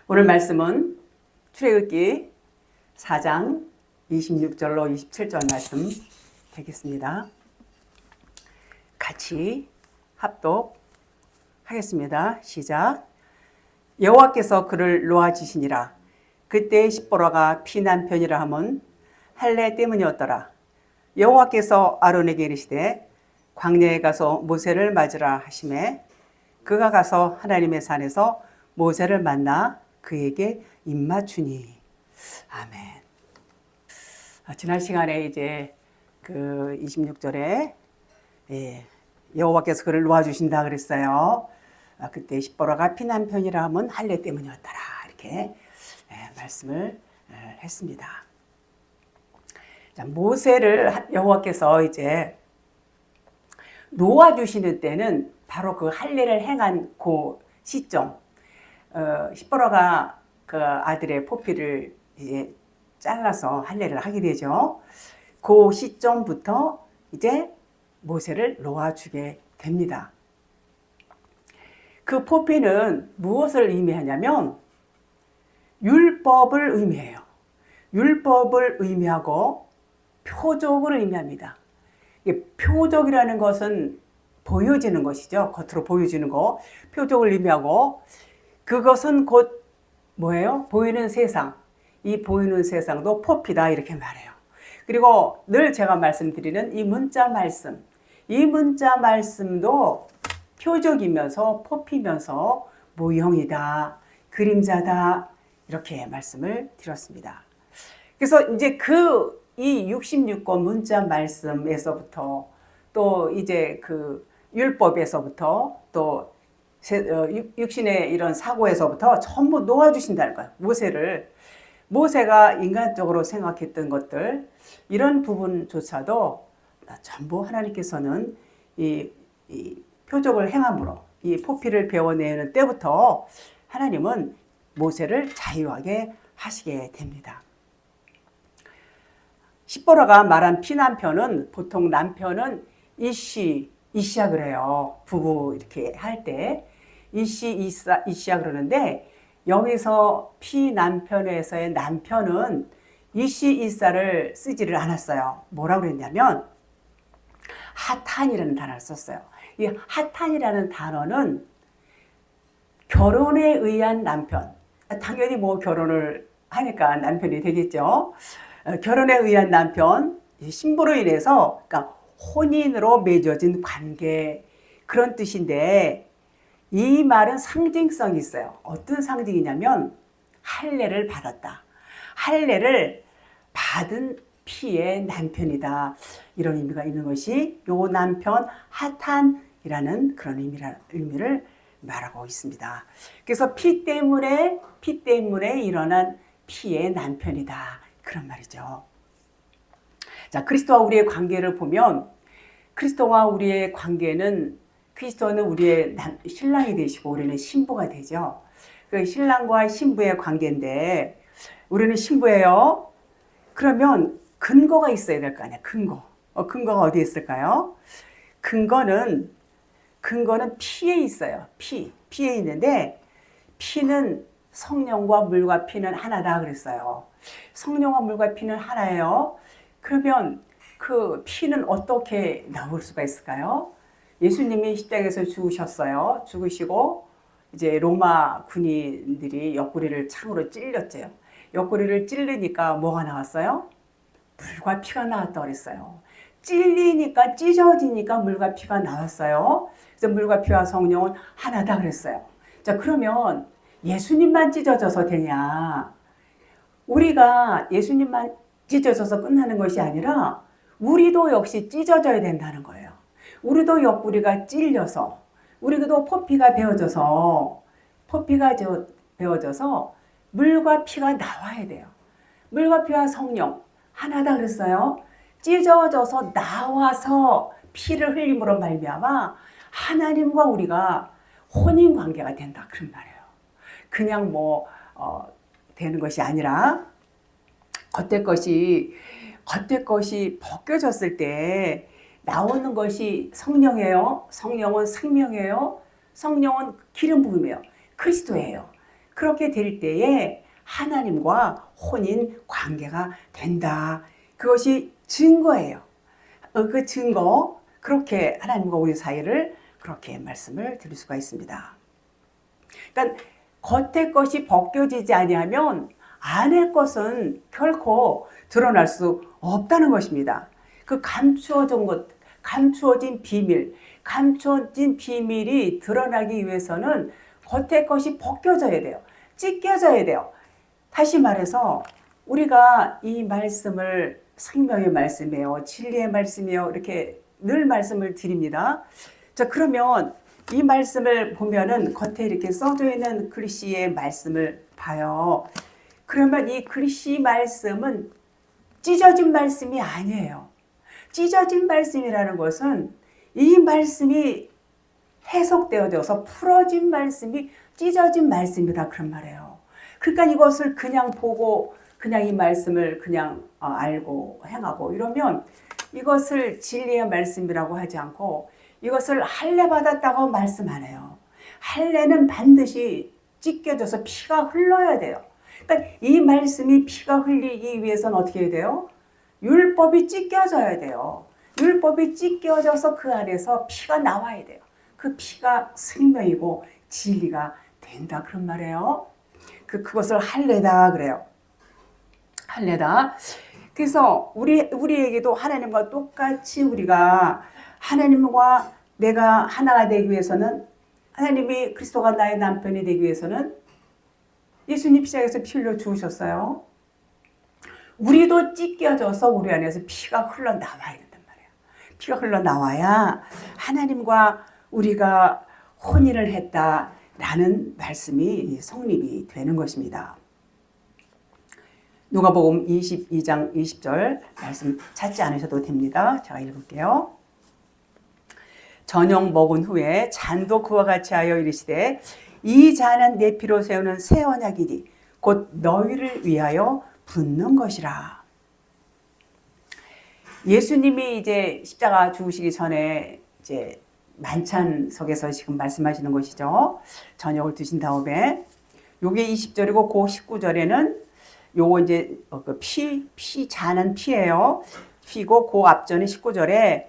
오늘 말씀은 출애굽기 4장 26절로 27절 말씀 되겠습니다. 같이 합독하겠습니다. 시작. 여호와께서 그를 놓아주시니라. 그때 십보라가 피난편이라 함은 할례 때문이었더라. 여호와께서 아론에게 이르시되 광야에 가서 모세를 맞으라 하시매 그가 가서 하나님의 산에서 모세를 만나 그에게 입맞추니. 아멘. 지난 시간에 이제 그 26절에 여호와께서 그를 놓아주신다 그랬어요. 그때 십보라가 피난편이라 함은 할례 때문이었더라. 이렇게 말씀을 했습니다. 자, 모세를 여호와께서 이제 놓아주시는 때는 바로 그 할례를 행한 그 시점. 십보라가 그 아들의 포피를 이제 잘라서 할례를 하게 되죠. 그 시점부터 이제 모세를 놓아주게 됩니다. 그 포피는 무엇을 의미하냐면 율법을 의미해요. 율법을 의미하고 표적을 의미합니다. 표적이라는 것은 보여지는 것이죠. 겉으로 보여지는 거. 표적을 의미하고 그것은 곧 뭐예요? 보이는 세상. 이 보이는 세상도 포피다 이렇게 말해요. 그리고 늘 제가 말씀드리는 이 문자 말씀. 이 문자 말씀도 표적이면서 포피면서 모형이다. 그림자다. 이렇게 말씀을 드렸습니다. 그래서 이제 이 66권 문자 말씀에서부터 또 이제 그 율법에서부터 또 육신의 이런 사고에서부터 전부 놓아주신다는 거예요. 모세가 인간적으로 생각했던 것들 이런 부분조차도 전부 하나님께서는 이 표적을 행함으로 이 포피를 베어내는 때부터 하나님은 모세를 자유하게 하시게 됩니다. 십보라가 말한 피난편은 보통 남편은 이시야 그래요. 부부 이렇게 할 때 이시야 그러는데 여기서 피난편에서의 남편은 이시를 쓰지를 않았어요. 뭐라고 그랬냐면 하탄이라는 단어를 썼어요. 이 하탄이라는 단어는 결혼에 의한 남편. 당연히 뭐 결혼을 하니까 남편이 되겠죠. 결혼에 의한 남편, 신부로 인해서 그러니까 혼인으로 맺어진 관계 그런 뜻인데 이 말은 상징성이 있어요. 어떤 상징이냐면 할례를 받았다. 할례를 받은 피의 남편이다. 이런 의미가 있는 것이 요 남편 하탄이라는 그런 의미를 말하고 있습니다. 그래서 피 때문에 일어난 피의 남편이다. 그런 말이죠. 자, 그리스도와 우리의 관계를 보면 그리스도와 우리의 관계는 그리스도는 우리의 신랑이 되시고 우리는 신부가 되죠. 그 신랑과 신부의 관계인데 우리는 신부예요. 그러면 근거가 있어야 될 거 아니야. 근거가 어디에 있을까요? 근거는 피에 있어요. 피에 있는데 피는 성령과 물과 피는 하나다 그랬어요. 성령과 물과 피는 하나예요. 그러면 그 피는 어떻게 나올 수가 있을까요? 예수님이 십자가에서 죽으셨어요. 죽으시고 이제 로마 군인들이 옆구리를 창으로 찔렸죠. 옆구리를 찔르니까 뭐가 나왔어요? 물과 피가 나왔다고 그랬어요. 찔리니까 찢어지니까 물과 피가 나왔어요. 그래서 물과 피와 성령은 하나다 그랬어요. 자, 그러면 예수님만 찢어져서 되냐? 우리가 예수님만 찢어져서 끝나는 것이 아니라 우리도 역시 찢어져야 된다는 거예요. 우리도 옆구리가 찔려서 우리도 포피가 베어져서 물과 피가 나와야 돼요. 물과 피와 성령 하나다 그랬어요. 찢어져서 나와서 피를 흘림으로 말미암아 하나님과 우리가 혼인 관계가 된다 그런 말이에요. 그냥 되는 것이 아니라 겉에 것이 벗겨졌을 때 나오는 것이 성령이에요. 성령은 생명이에요. 성령은 기름 부음이에요. 그리스도예요. 그렇게 될 때에 하나님과 혼인 관계가 된다. 그것이 증거예요. 그 증거, 그렇게 하나님과 우리 사이를 그렇게 말씀을 드릴 수가 있습니다. 그러니까 겉의 것이 벗겨지지 아니하면 안의 것은 결코 드러날 수 없다는 것입니다. 그 감추어진 비밀이 드러나기 위해서는 겉의 것이 벗겨져야 돼요. 찢겨져야 돼요. 다시 말해서 우리가 이 말씀을 생명의 말씀이에요, 진리의 말씀이에요, 이렇게 늘 말씀을 드립니다. 자, 그러면 이 말씀을 보면은 겉에 이렇게 써져 있는 글씨의 말씀을 봐요. 그러면 이 글씨 말씀은 찢어진 말씀이 아니에요. 찢어진 말씀이라는 것은 이 말씀이 해석되어져서 풀어진 말씀이 찢어진 말씀이다, 그런 말이에요. 그러니까 이것을 그냥 보고 그냥 이 말씀을 그냥 알고 행하고 이러면 이것을 진리의 말씀이라고 하지 않고 이것을 할례 받았다고 말씀 안 해요. 할례는 반드시 찢겨져서 피가 흘러야 돼요. 그러니까 이 말씀이 피가 흘리기 위해서는 어떻게 해야 돼요? 율법이 찢겨져야 돼요. 율법이 찢겨져서 그 안에서 피가 나와야 돼요. 그 피가 생명이고 진리가 된다, 그런 말이에요. 그것을 할례다 그래요. 할례다. 그래서 우리에게도 하나님과 똑같이 우리가 하나님과 내가 하나가 되기 위해서는, 하나님이 그리스도가 나의 남편이 되기 위해서는 예수님 십자가에서 피 흘려 죽으셨어요. 우리도 찢겨져서 우리 안에서 피가 흘러나와야 된단 말이에요. 피가 흘러나와야 하나님과 우리가 혼인을 했다라는 말씀이 성립이 되는 것입니다. 누가복음 22장 20절 말씀 찾지 않으셔도 됩니다. 제가 읽을게요. 저녁 먹은 후에 잔도 그와 같이 하여 이르시되 이 잔은 내 피로 세우는 새 언약이니 곧 너희를 위하여 붓는 것이라. 예수님이 이제 십자가 죽으시기 전에 이제 만찬석에서 지금 말씀하시는 것이죠. 저녁을 드신 다음에 요게 20절이고 그 19절에는 요거 이제 잔은 피예요. 피고 그 앞전에 19절에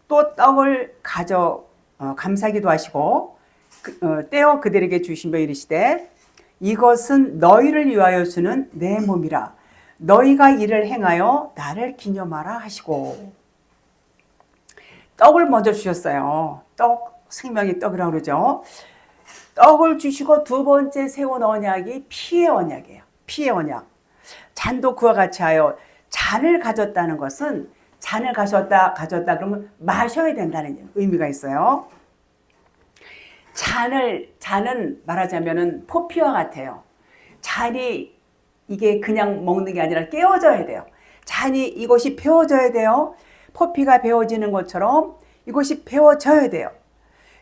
또 떡을 감사기도 하시고 떼어 그들에게 주시며 이르시되 이것은 너희를 위하여 주는 내 몸이라. 너희가 이를 행하여 나를 기념하라 하시고, 떡을 먼저 주셨어요. 생명의 떡이라고 그러죠. 떡을 주시고 두 번째 세운 언약이 피의 언약이에요. 피의 언약. 잔도 그와 같이 하여, 잔을 가졌다는 것은 잔을 가졌다 그러면 마셔야 된다는 의미가 있어요. 잔은 말하자면은 포피와 같아요. 잔이 이게 그냥 먹는 게 아니라 깨워져야 돼요. 잔이 이것이 배워져야 돼요. 포피가 배워지는 것처럼 이것이 배워져야 돼요.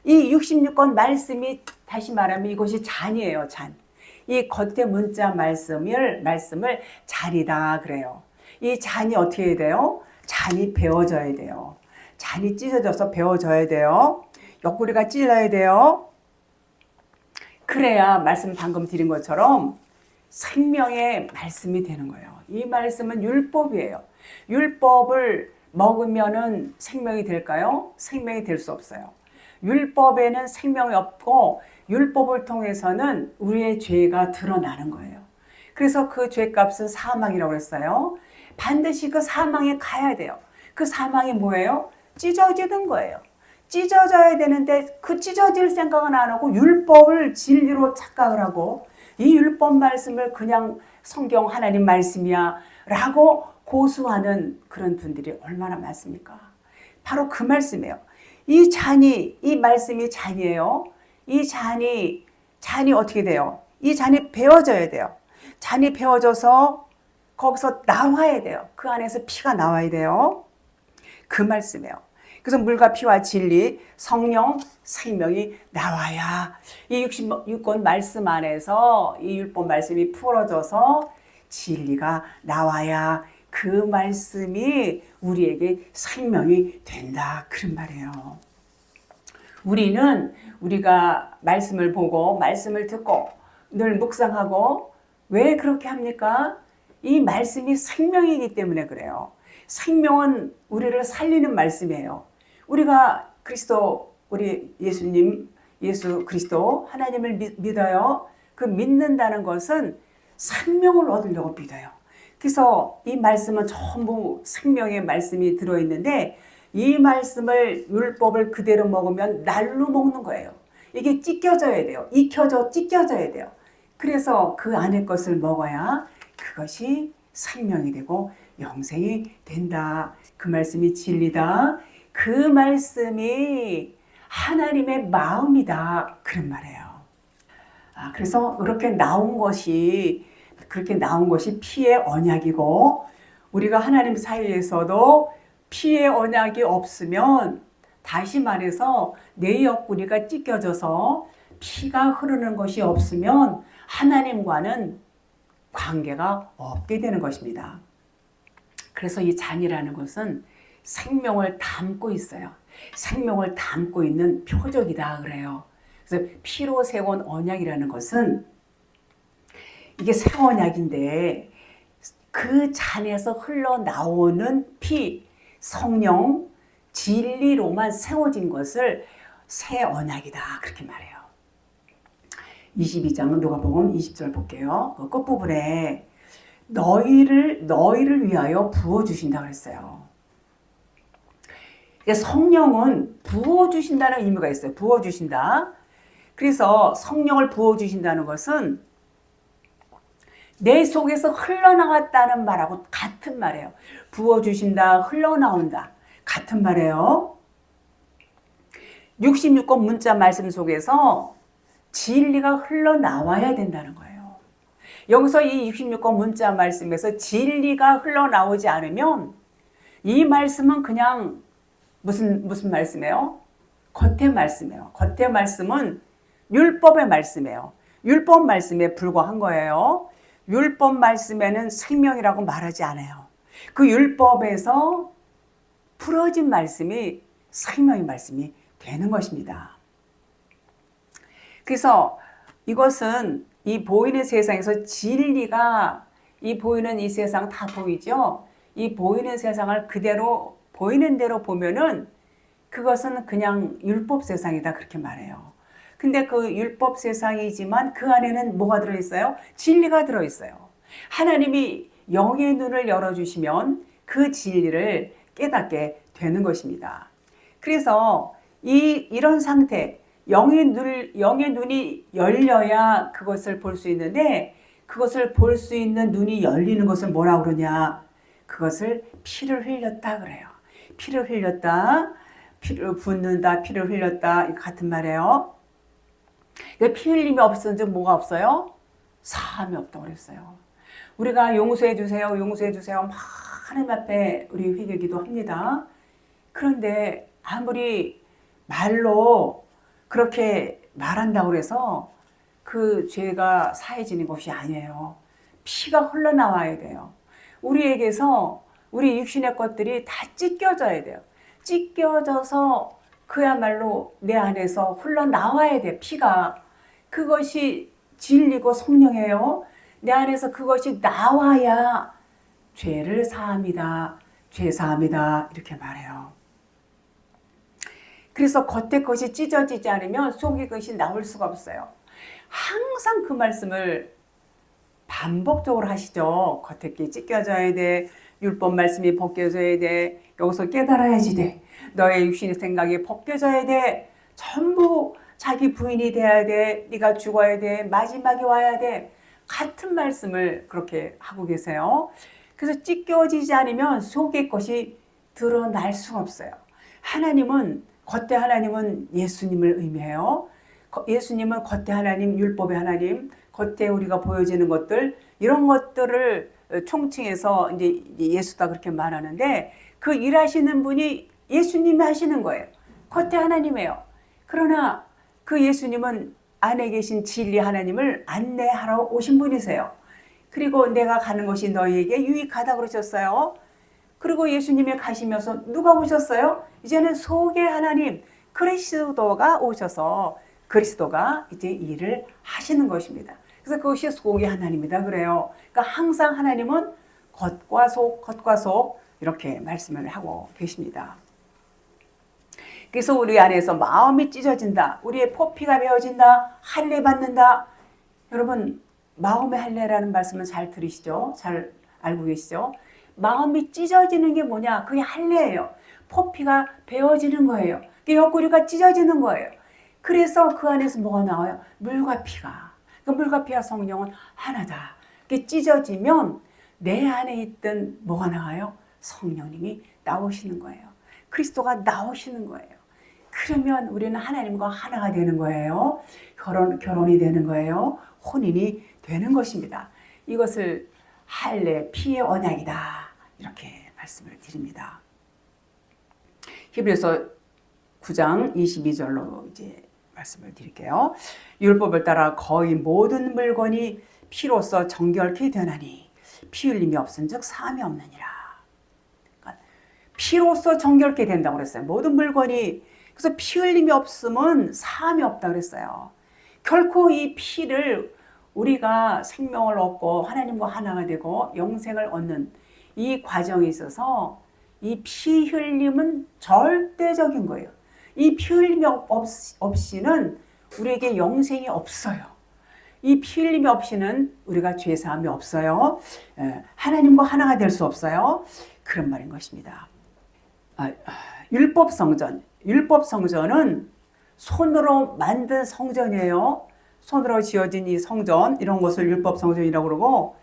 이 66권 말씀이 다시 말하면 이것이 잔이에요, 잔. 이 겉에 문자 말씀을 잔이다 그래요. 이 잔이 어떻게 해야 돼요? 잔이 배워져야 돼요. 잔이 찢어져서 배워져야 돼요. 옆구리가 찔러야 돼요. 그래야 말씀 방금 드린 것처럼 생명의 말씀이 되는 거예요. 이 말씀은 율법이에요. 율법을 먹으면은 생명이 될까요? 생명이 될 수 없어요. 율법에는 생명이 없고 율법을 통해서는 우리의 죄가 드러나는 거예요. 그래서 그 죄값은 사망이라고 했어요. 반드시 그 사망에 가야 돼요. 그 사망이 뭐예요? 찢어지는 거예요. 찢어져야 되는데 그 찢어질 생각은 안 하고 율법을 진리로 착각을 하고 이 율법 말씀을 그냥 성경 하나님 말씀이야 라고 고수하는 그런 분들이 얼마나 많습니까? 바로 그 말씀이에요. 이 말씀이 잔이에요. 이 잔이 어떻게 돼요? 이 잔이 배워져야 돼요. 잔이 배워져서 거기서 나와야 돼요. 그 안에서 피가 나와야 돼요. 그 말씀이에요. 그래서 물과 피와 진리, 성령, 생명이 나와야 이 66권 말씀 안에서 이 율법 말씀이 풀어져서 진리가 나와야 그 말씀이 우리에게 생명이 된다. 그런 말이에요. 우리가 말씀을 보고 말씀을 듣고 늘 묵상하고 왜 그렇게 합니까? 이 말씀이 생명이기 때문에 그래요. 생명은 우리를 살리는 말씀이에요. 우리가 그리스도, 우리 예수님, 예수 그리스도 하나님을 믿어요. 그 믿는다는 것은 생명을 얻으려고 믿어요. 그래서 이 말씀은 전부 생명의 말씀이 들어있는데 이 말씀을 율법을 그대로 먹으면 날로 먹는 거예요. 이게 찢겨져야 돼요. 익혀져 찢겨져야 돼요. 그래서 그 안에 것을 먹어야 그것이 생명이 되고 영생이 된다. 그 말씀이 진리다. 그 말씀이 하나님의 마음이다. 그런 말이에요. 그래서 그렇게 나온 것이 피의 언약이고 우리가 하나님 사이에서도 피의 언약이 없으면 다시 말해서 내 옆구리가 찢겨져서 피가 흐르는 것이 없으면 하나님과는 관계가 없게 되는 것입니다. 그래서 이 잔이라는 것은 생명을 담고 있어요. 생명을 담고 있는 표적이다 그래요. 그래서 피로 세운 언약이라는 것은 이게 새 언약인데 그 잔에서 흘러나오는 피, 성령, 진리로만 세워진 것을 새 언약이다 그렇게 말해요. 22장은 누가복음 20절 볼게요. 그 끝부분에 너희를 위하여 부어주신다 그랬어요. 성령은 부어주신다는 의미가 있어요. 부어주신다. 그래서 성령을 부어주신다는 것은 내 속에서 흘러나갔다는 말하고 같은 말이에요. 부어주신다, 흘러나온다. 같은 말이에요. 66권 문자 말씀 속에서 진리가 흘러나와야 된다는 거예요. 여기서 이 66권 문자 말씀에서 진리가 흘러나오지 않으면 이 말씀은 그냥 무슨 말씀이에요? 겉의 말씀이에요. 겉의 말씀은 율법의 말씀이에요. 율법 말씀에 불과한 거예요. 율법 말씀에는 생명이라고 말하지 않아요. 그 율법에서 풀어진 말씀이 생명의 말씀이 되는 것입니다. 그래서 이것은 이 보이는 세상에서 진리가 이 보이는 이 세상 다 보이죠? 이 보이는 세상을 그대로 보이는 대로 보면은 그것은 그냥 율법 세상이다 그렇게 말해요. 근데 그 율법 세상이지만 그 안에는 뭐가 들어있어요? 진리가 들어있어요. 하나님이 영의 눈을 열어주시면 그 진리를 깨닫게 되는 것입니다. 그래서 이런 상태, 영의 눈이 열려야 그것을 볼 수 있는데 그것을 볼 수 있는 눈이 열리는 것을 뭐라고 그러냐? 그것을 피를 흘렸다 그래요. 피를 흘렸다, 피를 붓는다, 피를 흘렸다 같은 말이에요. 피 흘림이 없은 즉 뭐가 없어요? 사함이 없다고 그랬어요. 우리가 용서해 주세요, 용서해 주세요. 막 하나님 앞에 우리 회개기도 합니다. 그런데 아무리 말로 그렇게 말한다고 해서 그 죄가 사해지는 것이 아니에요. 피가 흘러나와야 돼요. 우리에게서 우리 육신의 것들이 다 찢겨져야 돼요. 찢겨져서 그야말로 내 안에서 흘러나와야 돼. 피가. 그것이 진리고 성령이에요. 내 안에서 그것이 나와야 죄를 사함이다. 죄 사함이다. 이렇게 말해요. 그래서 겉에 것이 찢어지지 않으면 속의 것이 나올 수가 없어요. 항상 그 말씀을 반복적으로 하시죠. 겉에 게 찢겨져야 돼. 율법 말씀이 벗겨져야 돼. 여기서 깨달아야지 돼. 너의 육신의 생각이 벗겨져야 돼. 전부 자기 부인이 돼야 돼. 네가 죽어야 돼. 마지막에 와야 돼. 같은 말씀을 그렇게 하고 계세요. 그래서 찢겨지지 않으면 속의 것이 드러날 수가 없어요. 겉에 하나님은 예수님을 의미해요. 예수님은 겉에 하나님, 율법의 하나님, 겉에 우리가 보여지는 것들, 이런 것들을 총칭해서 이제 예수다 그렇게 말하는데 그 일하시는 분이 예수님이 하시는 거예요. 겉에 하나님이에요. 그러나 그 예수님은 안에 계신 진리 하나님을 안내하러 오신 분이세요. 그리고 내가 가는 것이 너희에게 유익하다 그러셨어요. 그리고 예수님이 가시면서 누가 오셨어요? 이제는 속의 하나님 그리스도가 오셔서 그리스도가 이제 일을 하시는 것입니다. 그래서 그것이 속이 하나님이다 그래요. 그러니까 항상 하나님은 겉과 속 이렇게 말씀을 하고 계십니다. 그래서 우리 안에서 마음이 찢어진다, 우리의 포피가 베어진다, 할례 받는다. 여러분, 마음의 할례라는 말씀은 잘 들으시죠? 잘 알고 계시죠? 마음이 찢어지는 게 뭐냐? 그게 할례예요. 포피가 베어지는 거예요. 옆구리가 찢어지는 거예요. 그래서 그 안에서 뭐가 나와요? 물과 피가. 그 물과 피와 성령은 하나다. 그게 찢어지면 내 안에 있던 뭐가 나와요? 성령님이 나오시는 거예요. 그리스도가 나오시는 거예요. 그러면 우리는 하나님과 하나가 되는 거예요. 결혼이 되는 거예요. 혼인이 되는 것입니다. 이것을 할례, 피의 언약이다. 이렇게 말씀을 드립니다. 히브리서 9장 22절로 이제 말씀을 드릴게요. 율법을 따라 거의 모든 물건이 피로써 정결케 되나니 피 흘림이 없은즉 사함이 없느니라. 그러니까 피로써 정결케 된다고 그랬어요. 모든 물건이. 그래서 피 흘림이 없으면 사함이 없다 그랬어요. 결코 이 피를 우리가 생명을 얻고 하나님과 하나가 되고 영생을 얻는 이 과정에 있어서 이 피 흘림은 절대적인 거예요. 이 피 흘림이 없이는 우리에게 영생이 없어요. 이 피 흘림이 없이는 우리가 죄사함이 없어요. 하나님과 하나가 될 수 없어요. 그런 말인 것입니다. 율법 성전은 손으로 만든 성전이에요. 손으로 지어진 이 성전, 이런 것을 율법 성전이라고 그러고,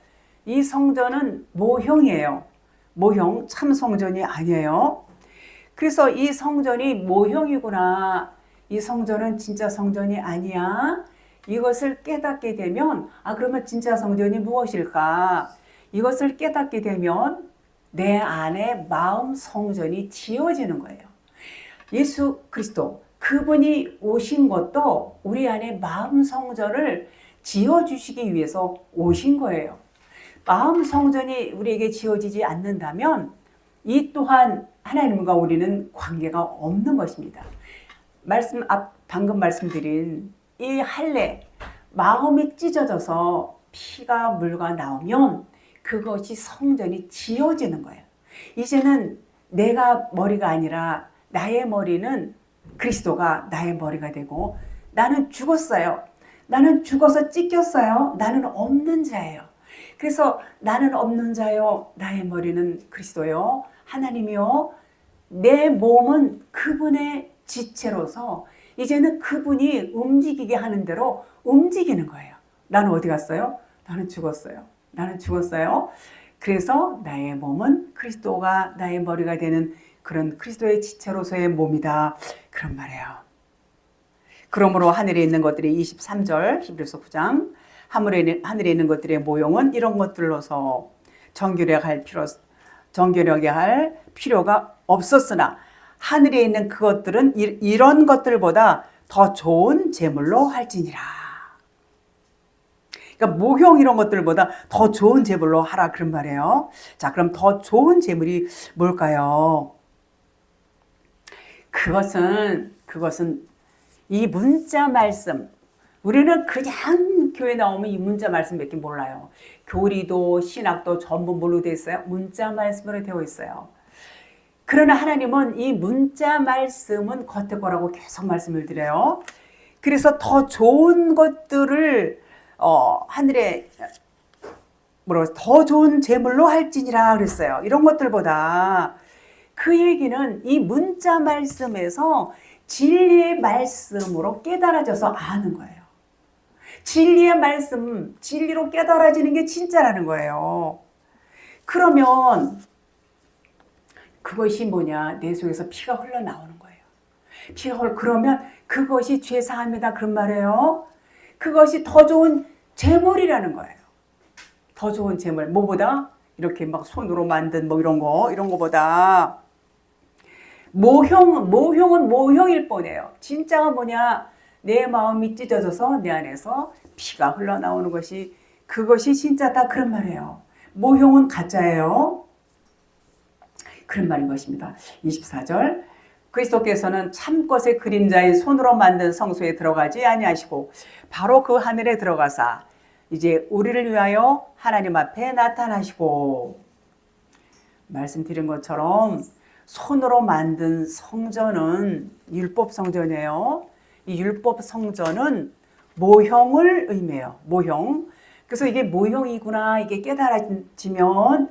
이 성전은 모형이에요. 모형, 참 성전이 아니에요. 그래서 이 성전이 모형이구나, 이 성전은 진짜 성전이 아니야, 이것을 깨닫게 되면 그러면 진짜 성전이 무엇일까? 이것을 깨닫게 되면 내 안에 마음 성전이 지어지는 거예요. 예수 그리스도, 그분이 오신 것도 우리 안에 마음 성전을 지어주시기 위해서 오신 거예요. 마음 성전이 우리에게 지어지지 않는다면 이 또한 하나님과 우리는 관계가 없는 것입니다. 방금 말씀드린 이 할례, 마음이 찢어져서 피가 물과 나오면 그것이 성전이 지어지는 거예요. 이제는 내가 머리가 아니라 나의 머리는 그리스도가 나의 머리가 되고, 나는 죽었어요. 나는 죽어서 찢겼어요. 나는 없는 자예요. 그래서 나는 없는 자요, 나의 머리는 그리스도요, 하나님이요. 내 몸은 그분의 지체로서 이제는 그분이 움직이게 하는 대로 움직이는 거예요. 나는 어디 갔어요? 나는 죽었어요. 나는 죽었어요. 그래서 나의 몸은 그리스도가 나의 머리가 되는 그런 그리스도의 지체로서의 몸이다. 그런 말이에요. 그러므로 하늘에 있는 것들이 23절 히브리서 9장 하늘에 있는 것들의 모형은 이런 것들로서 정결하게 할 필요가 없었으나 하늘에 있는 그것들은 이런 것들보다 더 좋은 제물로 할지니라. 그러니까 모형 이런 것들보다 더 좋은 제물로 하라, 그런 말이에요. 자, 그럼 더 좋은 제물이 뭘까요? 그것은 이 문자 말씀. 우리는 그냥 교회 나오면 이 문자 말씀밖에 몰라요. 교리도 신학도 전부 뭘로 되어 있어요? 문자 말씀으로 되어 있어요. 그러나 하나님은 이 문자 말씀은 겉에 거라고 계속 말씀을 드려요. 그래서 더 좋은 것들을 하늘에 더 좋은 제물로 할지니라 그랬어요. 이런 것들보다. 그 얘기는 이 문자 말씀에서 진리의 말씀으로 깨달아져서 아는 거예요. 진리의 말씀, 진리로 깨달아지는 게 진짜라는 거예요. 그러면 그것이 뭐냐? 내 속에서 피가 흘러나오는 거예요. 그러면 그것이 죄사함이다, 그런 말이에요. 그것이 더 좋은 제물이라는 거예요. 더 좋은 제물. 뭐보다? 이렇게 막 손으로 만든 이런 거보다. 모형은 모형일 뿐이에요. 진짜가 뭐냐? 내 마음이 찢어져서 내 안에서 피가 흘러나오는 것이, 그것이 진짜다, 그런 말이에요. 모형은 가짜예요. 그런 말인 것입니다. 24절. 그리스도께서는 참것의 그림자인 손으로 만든 성소에 들어가지 아니하시고 바로 그 하늘에 들어가사 이제 우리를 위하여 하나님 앞에 나타나시고, 말씀드린 것처럼 손으로 만든 성전은 율법 성전이에요. 이 율법 성전은 모형을 의미해요. 모형. 그래서 이게 모형이구나, 이게 깨달아지면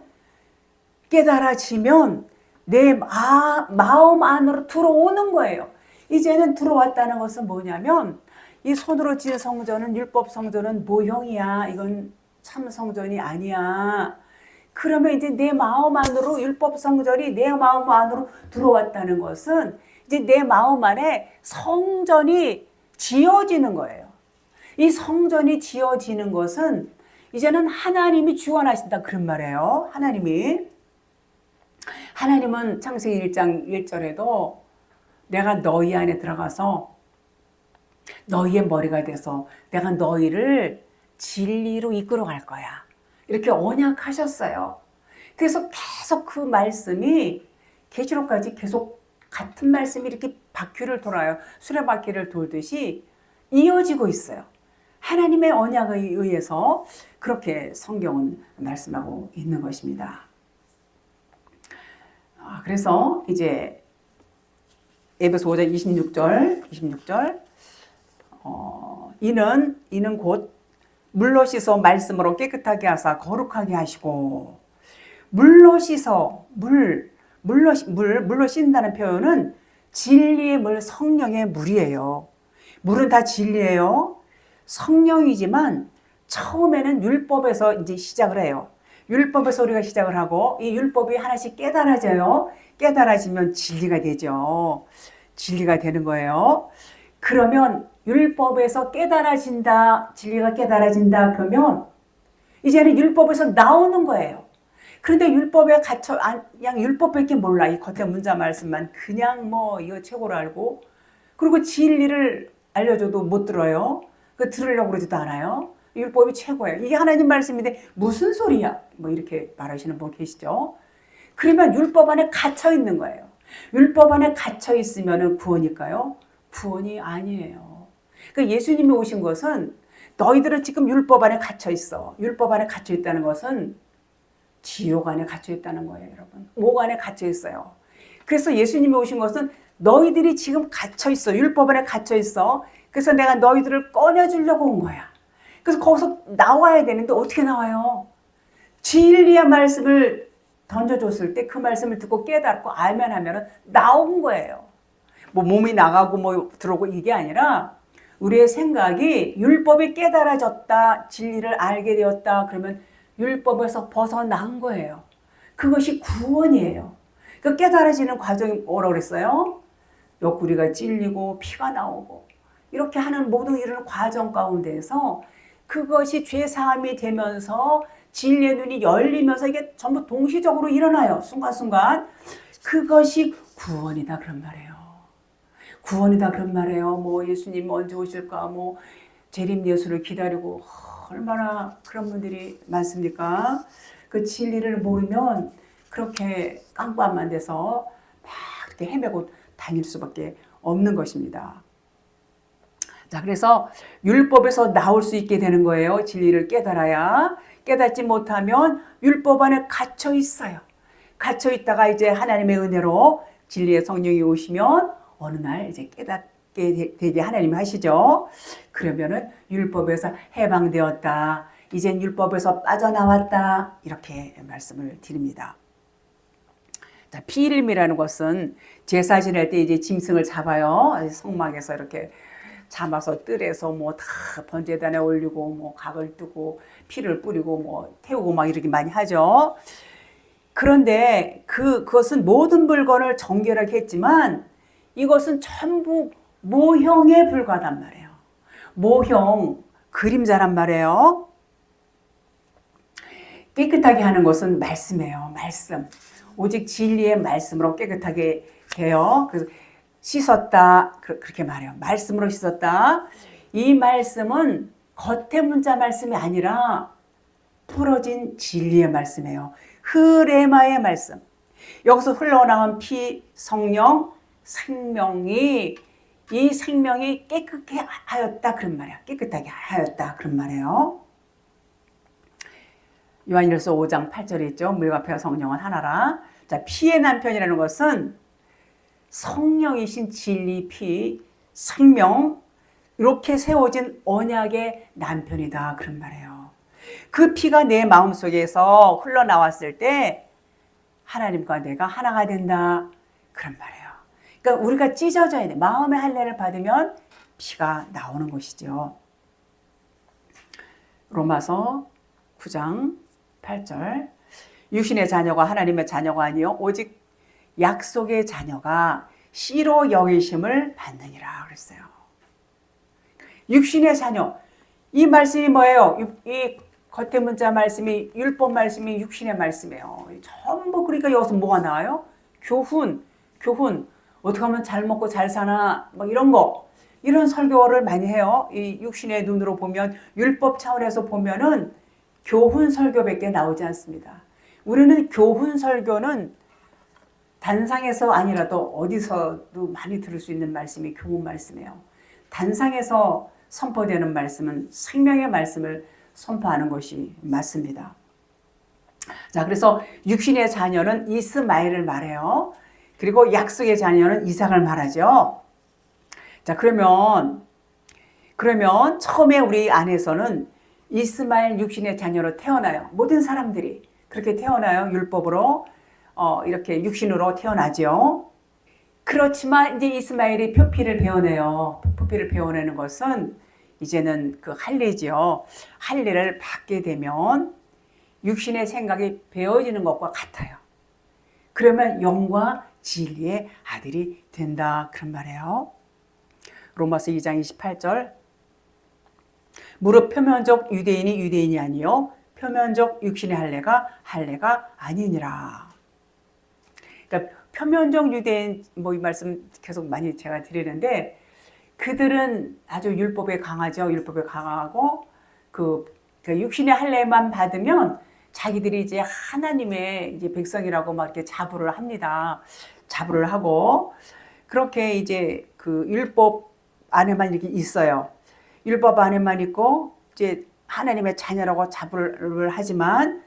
내 마음 안으로 들어오는 거예요. 이제는 들어왔다는 것은 뭐냐면, 이 손으로 지은 성전은, 율법 성전은 모형이야. 이건 참 성전이 아니야. 그러면 이제 내 마음 안으로, 율법 성전이 내 마음 안으로 들어왔다는 것은 이제 내 마음 안에 성전이 지어지는 거예요. 이 성전이 지어지는 것은 이제는 하나님이 주관하신다, 그런 말이에요. 하나님은 창세기 1장 1절에도 내가 너희 안에 들어가서 너희의 머리가 돼서 내가 너희를 진리로 이끌어 갈 거야, 이렇게 언약하셨어요. 그래서 계속 그 말씀이 계시록까지 계속 같은 말씀이 이렇게 바퀴를 돌아요. 수레바퀴를 돌듯이 이어지고 있어요. 하나님의 언약에 의해서 그렇게 성경은 말씀하고 있는 것입니다. 그래서 이제 에베소 5장 26절 이는 곧 물로 씻어 말씀으로 깨끗하게 하사 거룩하게 하시고, 물로 씻는다는 표현은 진리의 물, 성령의 물이에요. 물은 다 진리예요. 성령이지만 처음에는 율법에서 이제 시작을 해요. 율법에서 우리가 시작을 하고, 이 율법이 하나씩 깨달아져요. 깨달아지면 진리가 되죠. 진리가 되는 거예요. 그러면 율법에서 깨달아진다, 진리가 깨달아진다, 그러면 이제는 율법에서 나오는 거예요. 그런데 율법에 갇혀, 그냥 율법밖에 몰라. 이 겉에 문자 말씀만 그냥 이거 최고로 알고, 그리고 진리를 알려줘도 못 들어요. 들으려고 그러지도 않아요. 율법이 최고예요. 이게 하나님 말씀인데 무슨 소리야? 이렇게 말하시는 분 계시죠? 그러면 율법 안에 갇혀 있는 거예요. 율법 안에 갇혀 있으면 구원일까요? 구원이 아니에요. 그러니까 예수님이 오신 것은 너희들은 지금 율법 안에 갇혀 있어. 율법 안에 갇혀 있다는 것은 지옥 안에 갇혀 있다는 거예요, 여러분. 옥 안에 갇혀 있어요. 그래서 예수님이 오신 것은 너희들이 지금 갇혀 있어. 율법 안에 갇혀 있어. 그래서 내가 너희들을 꺼내주려고 온 거야. 그래서 거기서 나와야 되는데 어떻게 나와요? 진리의 말씀을 던져줬을 때 그 말씀을 듣고 깨닫고 알면 하면은 나온 거예요. 몸이 나가고 들어오고 이게 아니라 우리의 생각이 율법이 깨달아졌다, 진리를 알게 되었다, 그러면 율법에서 벗어난 거예요. 그것이 구원이에요. 그 깨달아지는 과정이 뭐라고 그랬어요? 옆구리가 찔리고 피가 나오고 이렇게 하는 모든 이런 과정 가운데에서 그것이 죄사함이 되면서 진리의 눈이 열리면서 이게 전부 동시적으로 일어나요. 순간순간. 그것이 구원이다, 그런 말이에요. 구원이다, 그런 말이에요. 예수님 언제 오실까? 재림 예수를 기다리고 얼마나 그런 분들이 많습니까? 그 진리를 모르면 그렇게 깜깜한 데서 막 이렇게 헤매고 다닐 수밖에 없는 것입니다. 자, 그래서 율법에서 나올 수 있게 되는 거예요. 진리를 깨달아야. 깨닫지 못하면 율법 안에 갇혀 있어요. 갇혀 있다가 이제 하나님의 은혜로 진리의 성령이 오시면 어느 날 이제 깨닫게 되게 하나님이 하시죠. 그러면은 율법에서 해방되었다. 이젠 율법에서 빠져나왔다. 이렇게 말씀을 드립니다. 자, 피일임이라는 것은 제사 지낼 때 이제 짐승을 잡아요. 성막에서 이렇게 잡아서 뜰에서 다 번제단에 올리고 각을 뜨고 피를 뿌리고 태우고 이렇게 많이 하죠. 그런데 그것은 모든 물건을 정결하게 했지만 이것은 전부 모형에 불과하단 말이에요. 모형, 그림자란 말이에요. 깨끗하게 하는 것은 말씀이에요. 말씀. 오직 진리의 말씀으로 깨끗하게 해요. 그래서 씻었다, 그렇게 말해요. 말씀으로 씻었다. 이 말씀은 겉의 문자 말씀이 아니라 풀어진 진리의 말씀이에요. 흐레마의 말씀. 여기서 흘러나온 피, 성령, 생명이, 이 생명이 깨끗하게 하였다, 그런 말이에요. 깨끗하게 하였다, 그런 말이에요. 요한일서 5장 8절에 있죠. 물과 피와 성령은 하나라. 자, 피의 남편이라는 것은 성령이신 진리 피, 생명, 이렇게 세워진 언약의 남편이다. 그런 말이에요. 그 피가 내 마음속에서 흘러나왔을 때 하나님과 내가 하나가 된다. 그런 말이에요. 그러니까 우리가 찢어져야 돼. 마음의 할례를 받으면 피가 나오는 것이죠. 로마서 9장 8절. 육신의 자녀가 하나님의 자녀가 아니요 오직 약속의 자녀가 씨로 여기심을 받느니라 그랬어요. 육신의 자녀. 이 말씀이 뭐예요? 이 겉에 문자 말씀이 율법 말씀이 육신의 말씀이에요. 전부 그러니까 여기서 뭐가 나와요? 교훈. 어떻게 하면 잘 먹고 잘 사나 뭐 이런 거. 이런 설교를 많이 해요. 이 육신의 눈으로 보면 율법 차원에서 보면은 교훈 설교밖에 나오지 않습니다. 우리는 교훈 설교는 단상에서 아니라도 어디서도 많이 들을 수 있는 말씀이 교훈 말씀이에요. 단상에서 선포되는 말씀은 생명의 말씀을 선포하는 것이 맞습니다. 자, 그래서 육신의 자녀는 이스마엘을 말해요. 그리고 약속의 자녀는 이삭을 말하죠. 자, 그러면 처음에 우리 안에서는 이스마엘 육신의 자녀로 태어나요. 모든 사람들이 그렇게 태어나요. 율법으로 이렇게 육신으로 태어나죠. 그렇지만 이제 이스마엘이 표피를 배워내요. 표피를 배워내는 것은 이제는 그 할례지요. 할례를 받게 되면 육신의 생각이 배워지는 것과 같아요. 그러면 영과 진리의 아들이 된다. 그런 말이에요. 로마서 2장 28절. 무릇 표면적 유대인이 아니요 표면적 육신의 할례가 아니니라. 그러니까 표면적 유대인 뭐 이 말씀 계속 많이 제가 드리는데 그들은 아주 율법에 강하죠. 율법에 강하고 그 육신의 할례만 받으면 자기들이 이제 하나님의 이제 백성이라고 막 이렇게 자부를 합니다. 자부를 하고 그렇게 이제 그 율법 안에만 이렇게 있어요. 율법 안에만 있고 이제 하나님의 자녀라고 자부를 하지만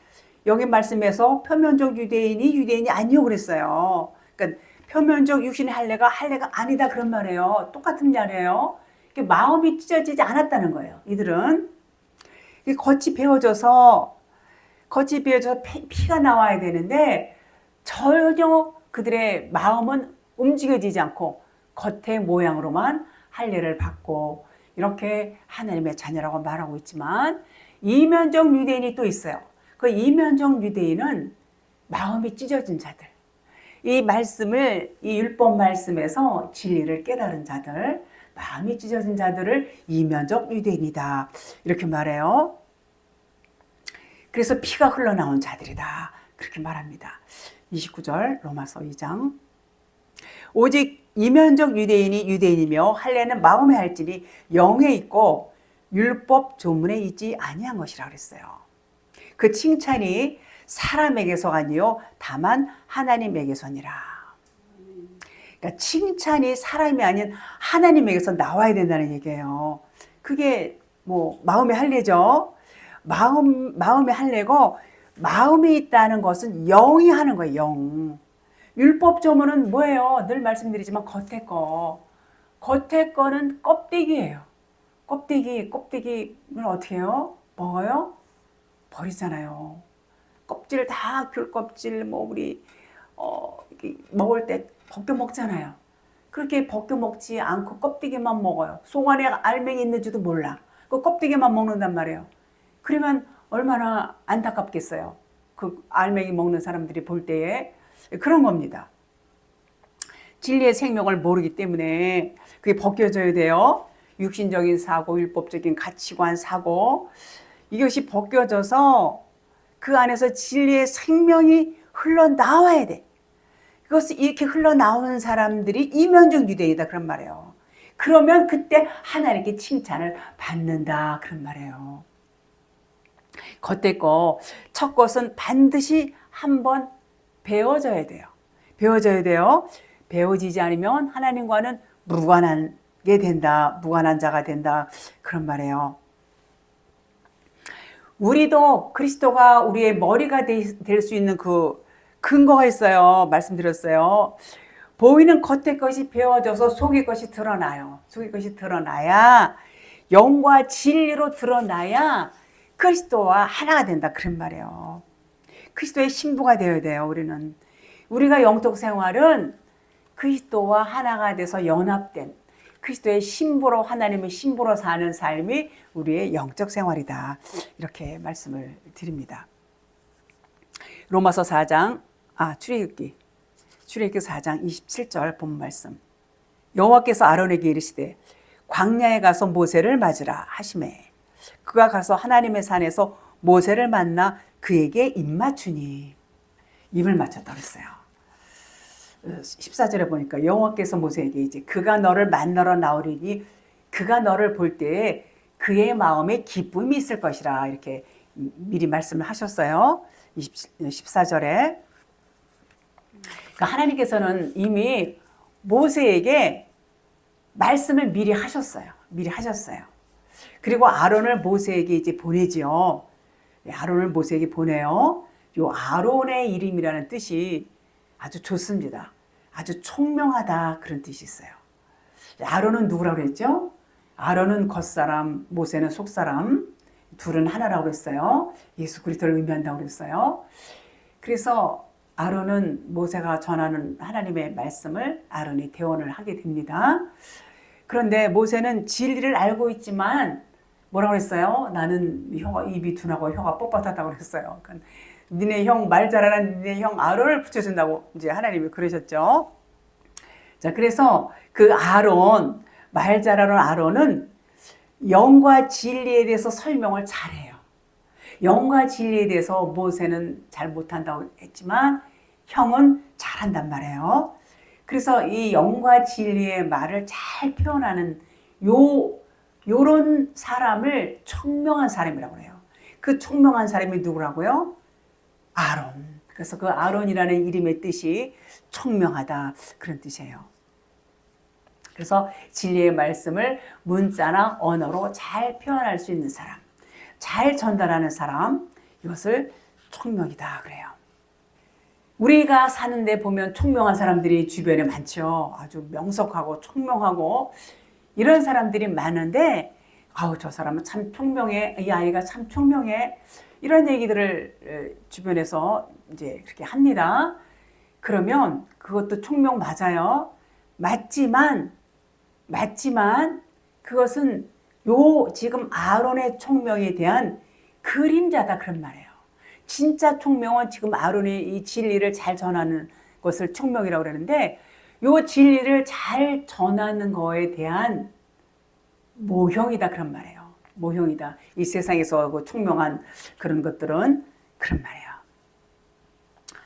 여기 말씀에서 표면적 유대인이 아니요 그랬어요. 그러니까 표면적 육신의 할례가 아니다 그런 말이에요. 똑같은 말이에요. 마음이 찢어지지 않았다는 거예요. 이들은 겉이 배워져서 피가 나와야 되는데 전혀 그들의 마음은 움직여지지 않고 겉의 모양으로만 할례를 받고 이렇게 하나님의 자녀라고 말하고 있지만 이면적 유대인이 또 있어요. 그 이면적 유대인은 마음이 찢어진 자들. 이 율법 말씀에서 진리를 깨달은 자들, 마음이 찢어진 자들을 이면적 유대인이다. 이렇게 말해요. 그래서 피가 흘러나온 자들이다. 그렇게 말합니다. 29절 로마서 2장. 오직 이면적 유대인이 유대인이며 할례는 마음에 할지니 영에 있고 율법 조문에 있지 아니한 것이라 그랬어요. 그 칭찬이 사람에게서가 아니요 다만 하나님에게서니라. 그러니까 칭찬이 사람이 아닌 하나님에게서 나와야 된다는 얘기예요. 그게 뭐 마음의 할례죠. 마음의 할례고 마음에 있다는 것은 영이 하는 거예요. 영. 율법 조문은 뭐예요? 늘 말씀드리지만 겉에 거는 껍데기예요. 껍데기를 어떻게 해요? 먹어요? 버리잖아요. 껍질 다 귤 껍질 뭐 우리 먹을 때 벗겨 먹잖아요. 그렇게 벗겨 먹지 않고 껍데기만 먹어요. 속 안에 알맹이 있는지도 몰라. 그 껍데기만 먹는단 말이에요. 그러면 얼마나 안타깝겠어요. 그 알맹이 먹는 사람들이 볼 때에 그런 겁니다. 진리의 생명을 모르기 때문에 그게 벗겨져야 돼요. 육신적인 사고, 율법적인 가치관, 사고 이것이 벗겨져서 그 안에서 진리의 생명이 흘러나와야 돼. 그것을 이렇게 흘러나오는 사람들이 이면적 유대이다 그런 말이에요. 그러면 그때 하나님께 칭찬을 받는다 그런 말이에요. 겉에 첫 것은 반드시 한번 배워져야 돼요. 배워지지 않으면 하나님과는 무관한 자가 된다. 그런 말이에요. 우리도 그리스도가 우리의 머리가 될 수 있는 그 근거가 있어요. 말씀드렸어요. 보이는 겉의 것이 배워져서 속의 것이 드러나요. 속의 것이 드러나야, 영과 진리로 드러나야 그리스도와 하나가 된다, 그런 말이에요. 그리스도의 신부가 되어야 돼요. 우리가 영적 생활은 그리스도와 하나가 돼서 연합된 그리스도의 신부로, 하나님의 신부로 사는 삶이 우리의 영적 생활이다, 이렇게 말씀을 드립니다. 로마서 4장, 출애굽기 4장 27절 본 말씀. 여호와께서 아론에게 이르시되 광야에 가서 모세를 맞으라 하시매 그가 가서 하나님의 산에서 모세를 만나 그에게 입맞추니, 입을 맞췄다 그랬어요. 14절에 보니까 여호와께서 모세에게 이제 그가 너를 만나러 나오리니 그가 너를 볼 때에 그의 마음에 기쁨이 있을 것이라, 이렇게 미리 말씀을 하셨어요. 14절에. 그러니까 하나님께서는 이미 모세에게 말씀을 미리 하셨어요. 그리고 아론을 모세에게 이제 보내지요. 아론을 모세에게 보내요. 요 아론의 이름이라는 뜻이 아주 좋습니다. 아주 총명하다, 그런 뜻이 있어요. 아론은 누구라고 그랬죠? 아론은 겉사람, 모세는 속사람, 둘은 하나라고 했어요. 예수 그리스도를 의미한다고 그랬어요. 그래서 아론은 모세가 전하는 하나님의 말씀을 아론이 대언을 하게 됩니다. 그런데 모세는 진리를 알고 있지만 뭐라고 했어요? 나는 입이 둔하고 혀가 뻣뻣하다고 그랬어요. 그러니까 니네 형 말 잘하는 니네 형 아론을 붙여준다고 이제 하나님이 그러셨죠. 자, 그래서 그 아론, 말 잘하는 아론은 영과 진리에 대해서 설명을 잘해요. 영과 진리에 대해서 모세는 잘 못한다고 했지만 형은 잘한단 말이에요. 그래서 이 영과 진리의 말을 잘 표현하는 요런 사람을 총명한 사람이라고 해요. 그 총명한 사람이 누구라고요? 아론. 그래서 그 아론이라는 이름의 뜻이 총명하다, 그런 뜻이에요. 그래서 진리의 말씀을 문자나 언어로 잘 표현할 수 있는 사람, 잘 전달하는 사람, 이것을 총명이다 그래요. 우리가 사는데 보면 총명한 사람들이 주변에 많죠. 아주 명석하고 총명하고 이런 사람들이 많은데, 저 사람은 참 총명해, 이 아이가 참 총명해, 이런 얘기들을 주변에서 이제 그렇게 합니다. 그러면 그것도 총명 맞아요. 맞지만 그것은 지금 아론의 총명에 대한 그림자다, 그런 말이에요. 진짜 총명은 지금 아론의 이 진리를 잘 전하는 것을 총명이라고 그러는데, 이 진리를 잘 전하는 거에 대한 모형이다, 그런 말이에요. 모형이다. 이 세상에서 그 총명한 그런 것들은, 그런 말이에요.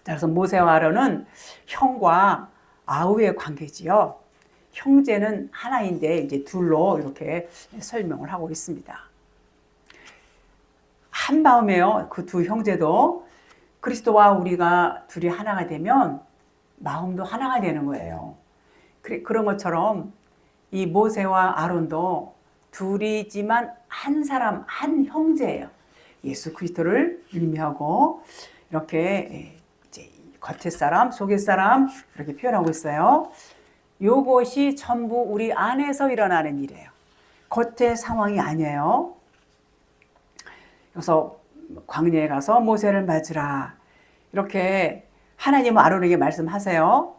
그래서 모세와 아론은 형과 아우의 관계지요. 형제는 하나인데 이제 둘로 이렇게 설명을 하고 있습니다. 한 마음이에요. 그 두 형제도. 그리스도와 우리가 둘이 하나가 되면 마음도 하나가 되는 거예요. 그런 것처럼 이 모세와 아론도 둘이지만 한 사람, 한 형제예요. 예수 그리스도를 의미하고 이렇게 이제 겉의 사람, 속의 사람, 이렇게 표현하고 있어요. 요것이 전부 우리 안에서 일어나는 일이에요. 겉의 상황이 아니에요. 그래서 광야에 가서 모세를 맞으라, 이렇게 하나님은 아론에게 말씀하세요.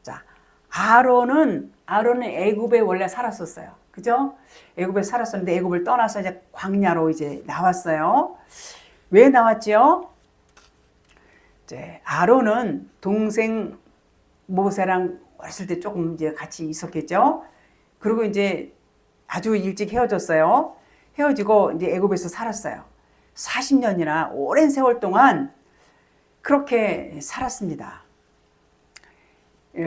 자, 아론은 애굽에 원래 살았었어요. 그죠? 애굽에 살았었는데 애굽을 떠나서 이제 광야로 이제 나왔어요. 왜 나왔죠? 이제 아론은 동생 모세랑 어렸을 때 조금 이제 같이 있었겠죠. 그리고 이제 아주 일찍 헤어졌어요. 헤어지고 이제 애굽에서 살았어요. 40년이나 오랜 세월 동안 그렇게 살았습니다.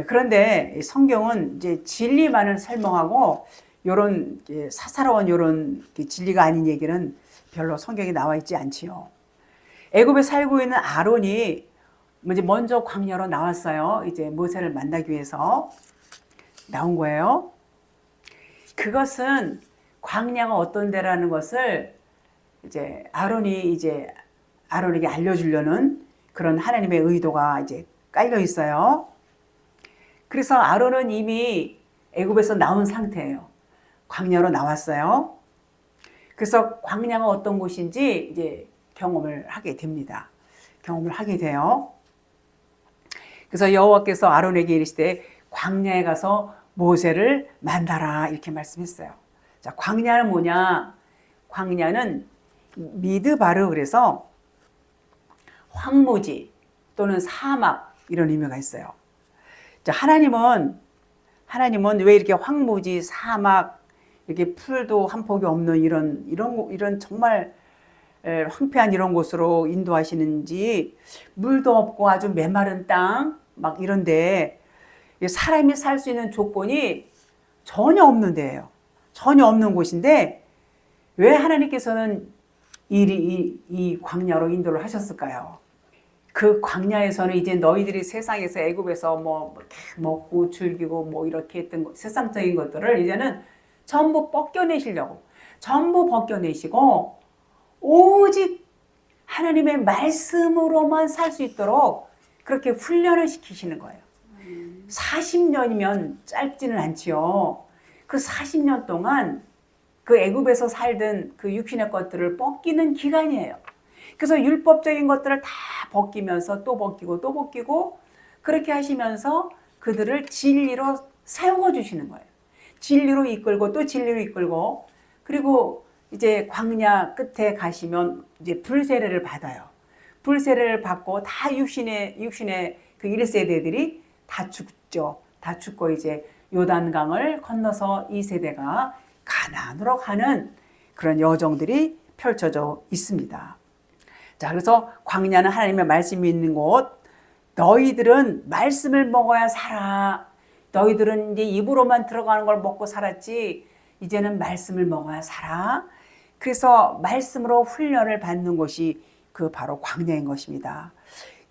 그런데 성경은 이제 진리만을 설명하고 이런 사사로운 이런 진리가 아닌 얘기는 별로 성경에 나와 있지 않지요. 애굽에 살고 있는 아론이 이제 먼저 광야로 나왔어요. 이제 모세를 만나기 위해서 나온 거예요. 그것은 광야가 어떤 데라는 것을 이제 아론에게 알려주려는 그런 하나님의 의도가 이제 깔려 있어요. 그래서 아론은 이미 애굽에서 나온 상태예요. 광야로 나왔어요. 그래서 광야가 어떤 곳인지 이제 경험을 하게 됩니다. 경험을 하게 돼요. 그래서 여호와께서 아론에게 이르시되 광야에 가서 모세를 만나라 이렇게 말씀했어요. 자, 광야는 뭐냐? 광야는 미드바르 그래서 황무지 또는 사막 이런 의미가 있어요. 자, 하나님은 왜 이렇게 황무지, 사막, 이렇게 풀도 한 폭이 없는 이런 정말 황폐한 이런 곳으로 인도하시는지, 물도 없고 아주 메마른 땅 막 이런데 사람이 살 수 있는 조건이 전혀 없는 데예요. 전혀 없는 곳인데 왜 하나님께서는 이 광야로 인도를 하셨을까요? 그 광야에서는 이제 너희들이 세상에서 애굽에서 뭐 먹고 즐기고 뭐 이렇게 했던 세상적인 것들을 이제는 전부 벗겨내시려고, 전부 벗겨내시고 오직 하나님의 말씀으로만 살 수 있도록 그렇게 훈련을 시키시는 거예요. 40년이면 짧지는 않지요. 그 40년 동안 그 애굽에서 살던 그 육신의 것들을 벗기는 기간이에요. 그래서 율법적인 것들을 다 벗기면서 또 벗기고 또 벗기고 그렇게 하시면서 그들을 진리로 세워 주시는 거예요. 진리로 이끌고 또 진리로 이끌고, 그리고 이제 광야 끝에 가시면 이제 불세례를 받아요. 불세례를 받고 다 육신의 그 1세대들이 다 죽죠. 다 죽고 이제 요단강을 건너서 2세대가 가나안으로 가는 그런 여정들이 펼쳐져 있습니다. 자, 그래서 광야는 하나님의 말씀이 있는 곳. 너희들은 말씀을 먹어야 살아. 너희들은 이제 입으로만 들어가는 걸 먹고 살았지 이제는 말씀을 먹어야 살아. 그래서 말씀으로 훈련을 받는 것이 그 바로 광야인 것입니다.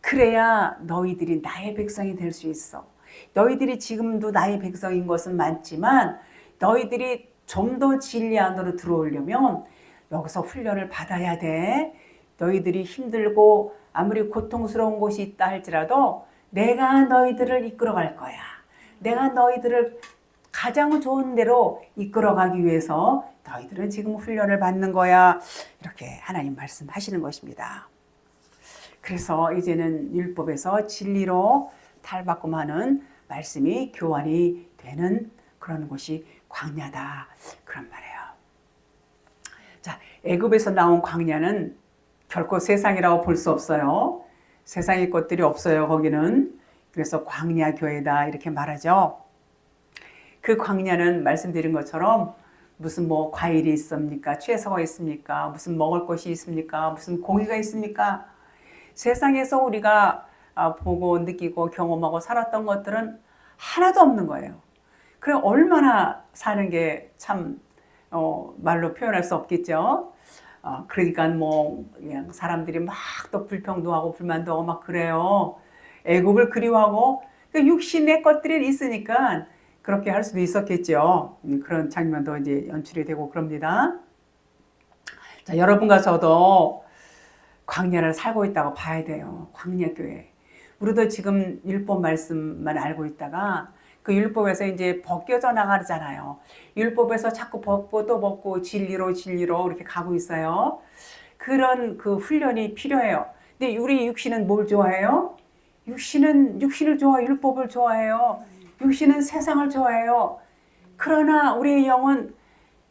그래야 너희들이 나의 백성이 될 수 있어. 너희들이 지금도 나의 백성인 것은 많지만 너희들이 좀 더 진리 안으로 들어오려면 여기서 훈련을 받아야 돼. 너희들이 힘들고 아무리 고통스러운 곳이 있다 할지라도 내가 너희들을 이끌어갈 거야. 내가 너희들을 가장 좋은 데로 이끌어가기 위해서 너희들은 지금 훈련을 받는 거야. 이렇게 하나님 말씀하시는 것입니다. 그래서 이제는 율법에서 진리로 탈바꿈하는 말씀이 교환이 되는 그런 곳이 광야다. 그런 말이에요. 자, 애굽에서 나온 광야는 결코 세상이라고 볼 수 없어요. 세상의 것들이 없어요, 거기는. 그래서 광야 교회다 이렇게 말하죠. 그 광야는 말씀드린 것처럼 무슨 뭐 과일이 있습니까? 채소가 있습니까? 무슨 먹을 것이 있습니까? 무슨 고기가 있습니까? 세상에서 우리가 보고 느끼고 경험하고 살았던 것들은 하나도 없는 거예요. 그럼 얼마나 사는 게 참 말로 표현할 수 없겠죠. 그러니까 뭐 그냥 사람들이 막 또 불평도 하고 불만도 하고 막 그래요. 애굽을 그리워하고 육신의 것들이 있으니까 그렇게 할 수도 있었겠죠. 그런 장면도 이제 연출이 되고 그럽니다. 자, 여러분과 저도 광야를 살고 있다고 봐야 돼요. 광야교회. 우리도 지금 율법 말씀만 알고 있다가 그 율법에서 이제 벗겨져 나가잖아요. 율법에서 자꾸 벗고 또 벗고 진리로 이렇게 가고 있어요. 그런 그 훈련이 필요해요. 근데 우리 육신은 뭘 좋아해요? 육신을 좋아해요. 율법을 좋아해요. 육신은 세상을 좋아해요. 그러나 우리의 영은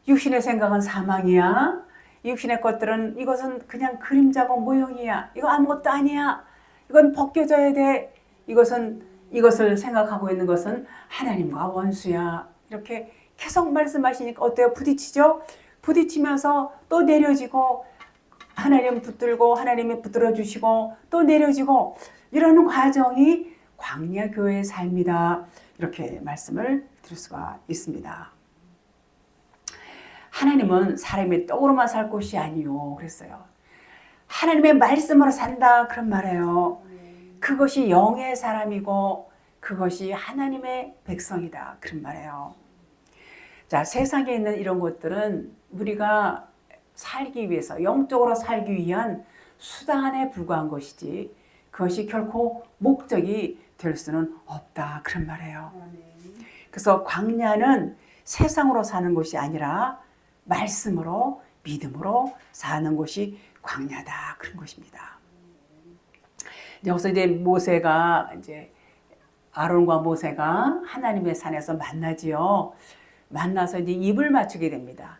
육신의 생각은 사망이야. 육신의 것들은 이것은 그냥 그림자고 모형이야. 이거 아무것도 아니야. 이건 벗겨져야 돼. 이것을 생각하고 있는 것은 하나님과 원수야. 이렇게 계속 말씀하시니까 어때요? 부딪히죠? 부딪히면서 또 내려지고 하나님 붙들고 하나님이 붙들어 주시고 또 내려지고 이러는 과정이 광야교회의 삶이다. 이렇게 말씀을 드릴 수가 있습니다. 하나님은 사람의 떡으로만 살 것이 아니요 그랬어요. 하나님의 말씀으로 산다 그런 말이에요. 그것이 영의 사람이고 그것이 하나님의 백성이다 그런 말이에요. 자, 세상에 있는 이런 것들은 우리가 살기 위해서, 영적으로 살기 위한 수단에 불과한 것이지 그것이 결코 목적이 될 수는 없다, 그런 말이에요. 그래서 광야는 세상으로 사는 것이 아니라 말씀으로, 믿음으로 사는 것이 광야다, 그런 것입니다. 여기서 이제 모세가, 이제 아론과 모세가 하나님의 산에서 만나지요. 만나서 이제 입을 맞추게 됩니다.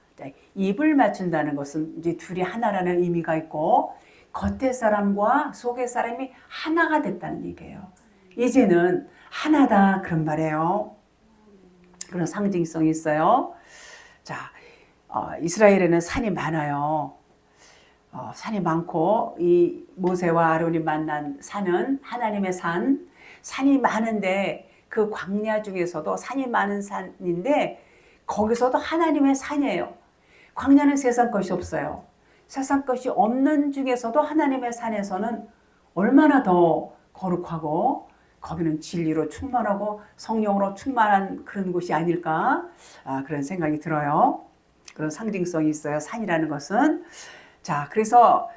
입을 맞춘다는 것은 이제 둘이 하나라는 의미가 있고, 겉의 사람과 속의 사람이 하나가 됐다는 얘기예요. 이제는 하나다, 그런 말이에요. 그런 상징성이 있어요. 자, 이스라엘에는 산이 많아요. 산이 많고, 이 모세와 아론이 만난 산은 하나님의 산, 산이 많은데 그 광야 중에서도 산이 많은 산인데 거기서도 하나님의 산이에요. 광야는 세상 것이 없어요. 세상 것이 없는 중에서도 하나님의 산에서는 얼마나 더 거룩하고, 거기는 진리로 충만하고 성령으로 충만한 그런 곳이 아닐까, 그런 생각이 들어요. 그런 상징성이 있어요, 산이라는 것은. 자, 그래서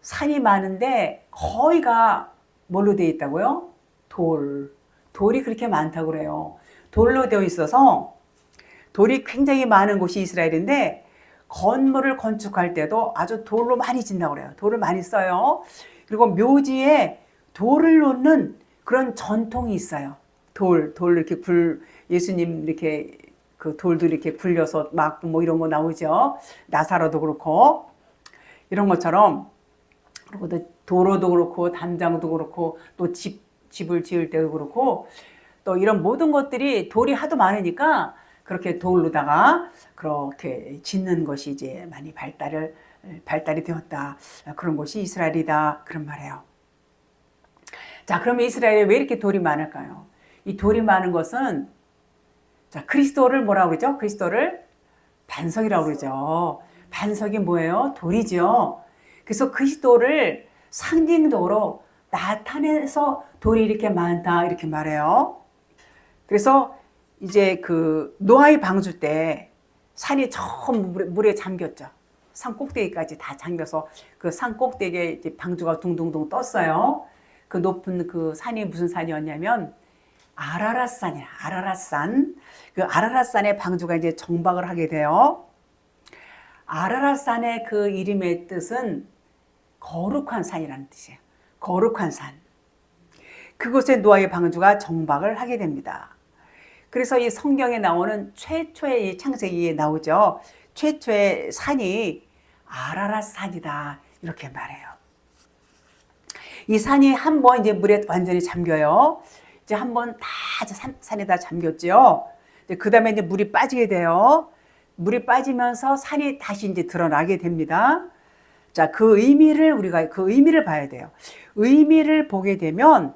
산이 많은데 거의가 뭘로 되어 있다고요? 돌이 그렇게 많다고 그래요. 돌로 되어 있어서, 돌이 굉장히 많은 곳이 이스라엘인데 건물을 건축할 때도 아주 돌로 많이 짓는다고 그래요. 돌을 많이 써요. 그리고 묘지에 돌을 놓는 그런 전통이 있어요. 돌 이렇게 예수님 이렇게 그 돌도 이렇게 굴려서 막 뭐 이런 거 나오죠. 나사로도 그렇고 이런 것처럼. 그리고 또 도로도 그렇고 담장도 그렇고 또 집을 지을 때도 그렇고 또 이런 모든 것들이 돌이 하도 많으니까 그렇게 돌로다가 그렇게 짓는 것이 이제 많이 발달이 되었다. 그런 곳이 이스라엘이다, 그런 말이에요. 자, 그러면 이스라엘에 왜 이렇게 돌이 많을까요? 이 돌이 많은 것은, 자, 그리스도를 뭐라고 그러죠? 그리스도를 반석이라고 그러죠. 반석이 뭐예요? 돌이죠. 그래서 그리스도를 상징적으로 나타내서 돌이 이렇게 많다, 이렇게 말해요. 그래서 이제 그 노아의 방주 때 산이 처음 물에 잠겼죠. 산 꼭대기까지 다 잠겨서 그 산 꼭대기에 이제 방주가 둥둥둥 떴어요. 그 높은 그 산이 무슨 산이었냐면 아라랏산이야. 아라랏산. 그 아라랏산에 방주가 이제 정박을 하게 돼요. 아라랏산의 그 이름의 뜻은 거룩한 산이라는 뜻이에요. 거룩한 산. 그곳에 노아의 방주가 정박을 하게 됩니다. 그래서 이 성경에 나오는 최초의 이 창세기에 나오죠. 최초의 산이 아라랏산이다, 이렇게 말해요. 이 산이 한번 이제 물에 완전히 잠겨요. 이제 한번 다 산에다 잠겼죠. 그 다음에 이제 물이 빠지게 돼요. 물이 빠지면서 산이 다시 이제 드러나게 됩니다. 자, 우리가 그 의미를 봐야 돼요. 의미를 보게 되면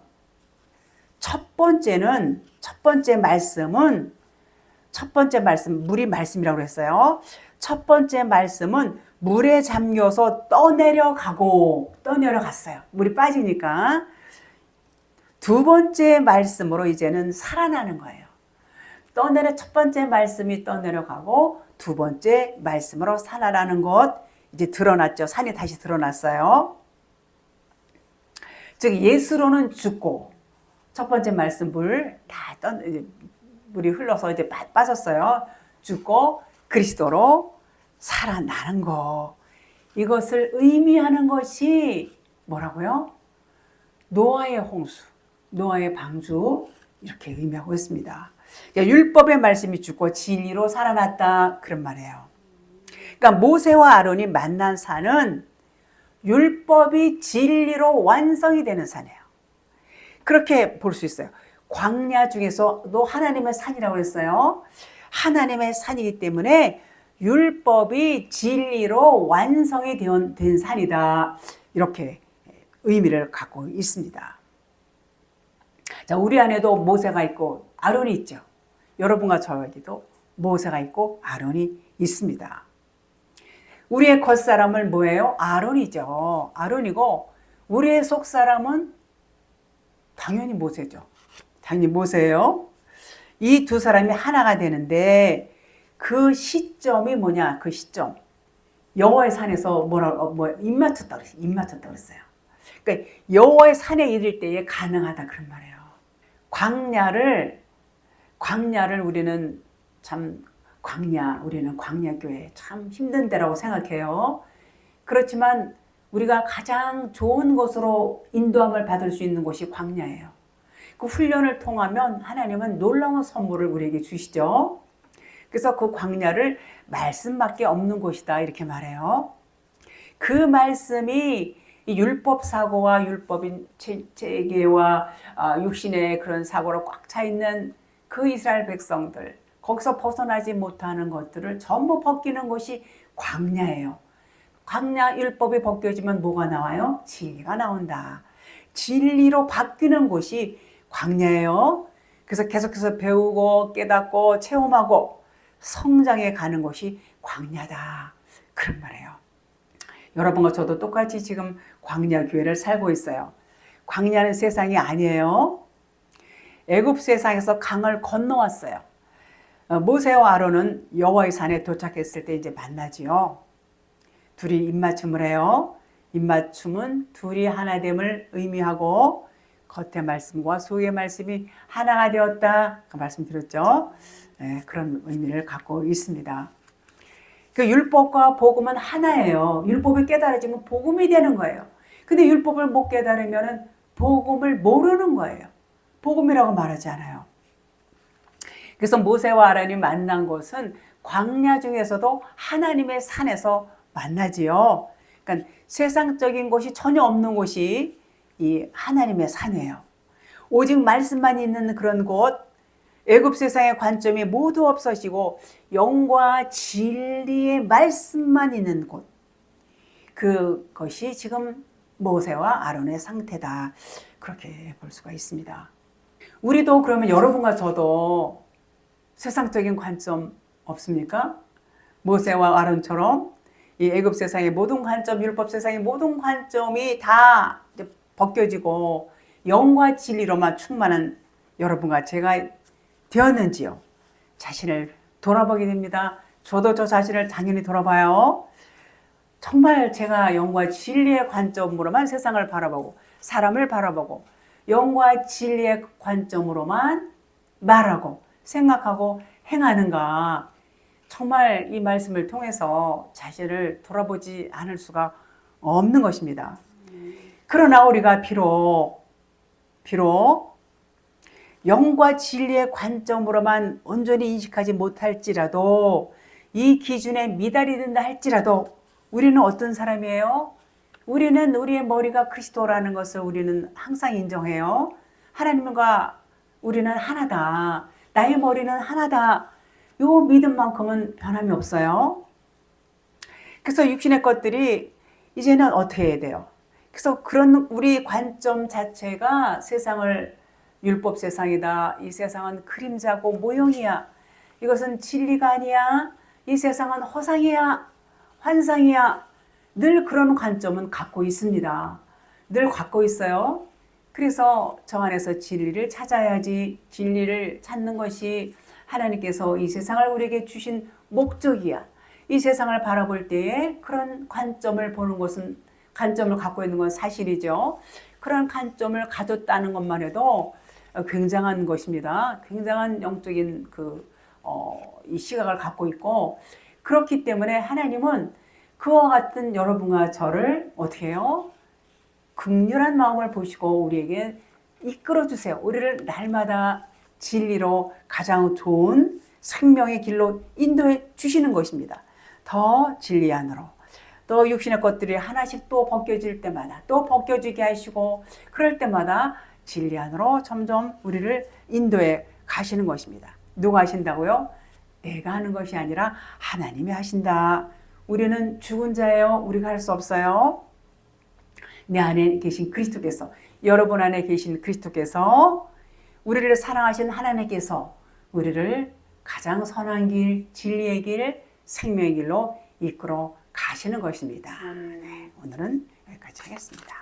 첫 번째 말씀, 물이 말씀이라고 했어요. 첫 번째 말씀은 물에 잠겨서 떠내려갔어요. 물이 빠지니까. 두 번째 말씀으로 이제는 살아나는 거예요. 첫 번째 말씀이 떠내려가고 두 번째 말씀으로 살아나는 것, 이제 드러났죠. 산이 다시 드러났어요. 즉 예수로는 죽고, 첫 번째 말씀 물이 흘러서 이제 빠졌어요. 죽고 그리스도로 살아나는 거. 이것을 의미하는 것이 뭐라고요? 노아의 홍수, 노아의 방주, 이렇게 의미하고 있습니다. 그러니까 율법의 말씀이 죽고 진리로 살아났다, 그런 말이에요. 그러니까 모세와 아론이 만난 산은 율법이 진리로 완성이 되는 산이에요. 그렇게 볼 수 있어요. 광야 중에서도 하나님의 산이라고 했어요. 하나님의 산이기 때문에 율법이 진리로 완성이 된 산이다, 이렇게 의미를 갖고 있습니다. 자, 우리 안에도 모세가 있고 아론이 있죠. 여러분과 저에게도 모세가 있고 아론이 있습니다. 우리의 겉사람은 뭐예요? 아론이죠. 아론이고 우리의 속사람은 당연히 모세죠. 당연히 모세예요. 이 두 사람이 하나가 되는데 그 시점이 뭐냐? 그 시점. 여호와의 산에서 입 맞췄다 그랬어요. 입 맞췄다 그랬어요. 그러니까 여호와의 산에 이를 때에 가능하다 그런 말이에요. 광야를 우리는 참 우리는 광야교회 참 힘든 데라고 생각해요. 그렇지만 우리가 가장 좋은 곳으로 인도함을 받을 수 있는 곳이 광야예요. 그 훈련을 통하면 하나님은 놀라운 선물을 우리에게 주시죠. 그래서 그 광야를 말씀밖에 없는 곳이다 이렇게 말해요. 그 말씀이 이 율법 사고와 율법인 체계와 육신의 그런 사고로 꽉 차 있는 그 이스라엘 백성들, 거기서 벗어나지 못하는 것들을 전부 벗기는 것이 광야예요. 광야 율법이 벗겨지면 뭐가 나와요? 진리가 나온다. 진리로 바뀌는 곳이 광야예요. 그래서 계속해서 배우고 깨닫고 체험하고 성장해 가는 곳이 광야다. 그런 말이에요. 여러분과 저도 똑같이 지금 광야 교회를 살고 있어요. 광야는 세상이 아니에요. 애굽 세상에서 강을 건너왔어요. 모세와 아론은 여호와의 산에 도착했을 때 이제 만나지요. 둘이 입맞춤을 해요. 입맞춤은 둘이 하나됨을 의미하고 겉의 말씀과 속의 말씀이 하나가 되었다. 그 말씀 드렸죠. 네, 그런 의미를 갖고 있습니다. 그 율법과 복음은 하나예요. 율법이 깨달아지면 복음이 되는 거예요. 근데 율법을 못 깨달으면 복음을 모르는 거예요. 복음이라고 말하지 않아요. 그래서 모세와 아론이 만난 곳은 광야 중에서도 하나님의 산에서 만나지요. 그러니까 세상적인 곳이 전혀 없는 곳이 이 하나님의 산이에요. 오직 말씀만 있는 그런 곳, 애굽 세상의 관점이 모두 없어지고 영과 진리의 말씀만 있는 곳, 그것이 지금 모세와 아론의 상태다. 그렇게 볼 수가 있습니다. 우리도 그러면 여러분과 저도 세상적인 관점 없습니까? 모세와 아론처럼 이 애굽 세상의 모든 관점, 율법 세상의 모든 관점이 다 벗겨지고 영과 진리로만 충만한 여러분과 제가 되었는지요? 자신을 돌아보게 됩니다. 저도 저 자신을 당연히 돌아봐요. 정말 제가 영과 진리의 관점으로만 세상을 바라보고 사람을 바라보고 영과 진리의 관점으로만 말하고 생각하고 행하는가. 정말 이 말씀을 통해서 자신을 돌아보지 않을 수가 없는 것입니다. 그러나 우리가 비록 영과 진리의 관점으로만 온전히 인식하지 못할지라도 이 기준에 미달이 된다 할지라도 우리는 어떤 사람이에요? 우리는 우리의 머리가 그리스도라는 것을 우리는 항상 인정해요. 하나님과 우리는 하나다. 나의 머리는 하나다. 요 믿음만큼은 변함이 없어요. 그래서 육신의 것들이 이제는 어떻게 해야 돼요? 그래서 그런 우리 관점 자체가 세상을 율법 세상이다. 이 세상은 그림자고 모형이야. 이것은 진리가 아니야. 이 세상은 허상이야. 환상이야. 늘 그런 관점은 갖고 있습니다. 늘 갖고 있어요. 그래서 저 안에서 진리를 찾아야지. 진리를 찾는 것이 하나님께서 이 세상을 우리에게 주신 목적이야. 이 세상을 바라볼 때에 그런 관점을 보는 것은 관점을 갖고 있는 건 사실이죠. 그런 관점을 가졌다는 것만 해도 굉장한 것입니다. 굉장한 영적인 이 시각을 갖고 있고 그렇기 때문에 하나님은 그와 같은 여러분과 저를 어떻게 해요? 긍휼한 마음을 보시고 우리에게 이끌어 주세요. 우리를 날마다 진리로 가장 좋은 생명의 길로 인도해 주시는 것입니다. 더 진리 안으로. 또 육신의 것들이 하나씩 또 벗겨질 때마다 또 벗겨지게 하시고 그럴 때마다 진리 안으로 점점 우리를 인도해 가시는 것입니다. 누가 하신다고요? 내가 하는 것이 아니라 하나님이 하신다. 우리는 죽은 자예요. 우리가 할 수 없어요. 내 안에 계신 그리스도께서, 여러분 안에 계신 그리스도께서, 우리를 사랑하신 하나님께서 우리를 가장 선한 길, 진리의 길, 생명의 길로 이끌어 가시는 것입니다. 네, 오늘은 여기까지 하겠습니다.